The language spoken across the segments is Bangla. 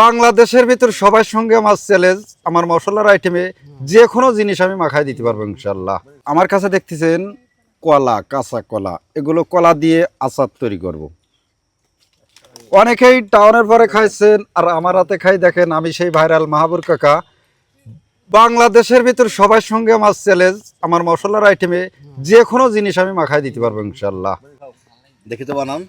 বাংলাদেশের ভিতর সবার সঙ্গে আমার চ্যালেঞ্জ, আমার মশলার আইটেমে যে কোনো জিনিস আমি মাখাই দিতে পারবো ইনশাল্লাহ। আমার কাছে দেখতেছেন কলা, কাঁচা কলা, এগুলো কলা দিয়ে আচার তৈরি করব। অনেকেই টাউনের পরে খাইছেন, আর আমার হাতে খাই দেখেন আমি সেই ভাইরাল মাহাবুর কাকা। বাংলাদেশের ভিতর সবার সঙ্গে আমার চ্যালেঞ্জ, আমার মশলার আইটেমে যে কোনো জিনিস আমি মাখাই দিতে পারবো ইনশাল্লাহ। দেখি তো বানান।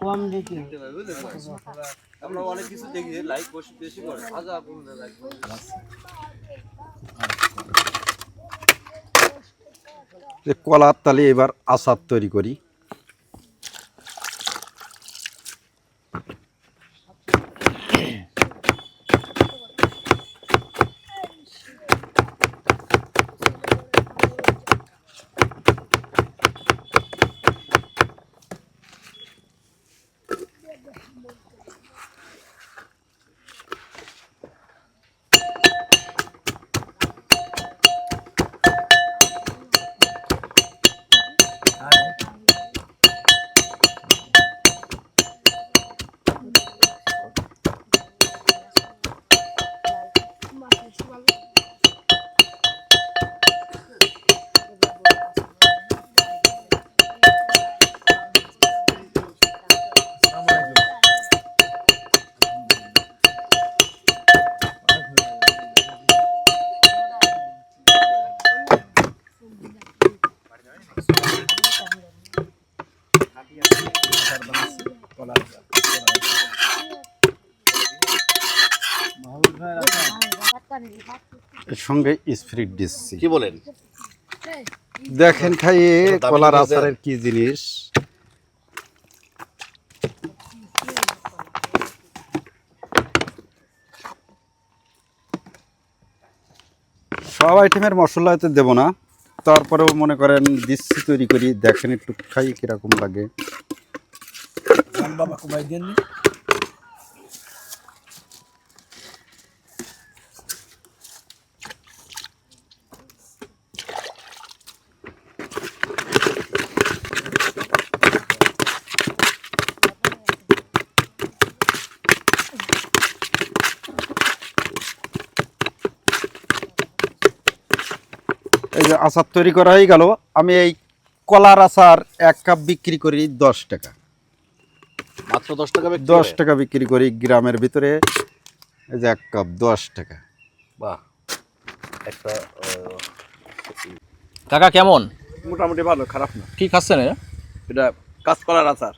কম দেখি আমরা অনেক কিছু দেখি লাইক বেশি করে। কলার তালে এবার আচার তৈরি করি। এর সঙ্গে স্প্রিট দিচ্ছি। কি বলেন? দেখেন খাইয়ে কলার আচারের কি জিনিস। সব আইটেমের মশলা হয়তো দেবো না, তারপরেও মনে করেন দিচ্ছি তৈরি করি। দেখেন একটু খাই কিরকম লাগে। এই যে আচার তৈরি করা হয়ে গেল। আমি এই কলার আচার 1 কাপ বিক্রি করি 10 টাকা। মাত্র 10 টাকা? 10 টাকা বিক্রি করি গ্রামের ভিতরে। এই যে 1 কাপ 10 টাকা। বাহ, একটা কাকা কেমন? মোটামুটি ভালো, খারাপ না। কি খাচ্ছেন? এটা কাঁচকলার আচার।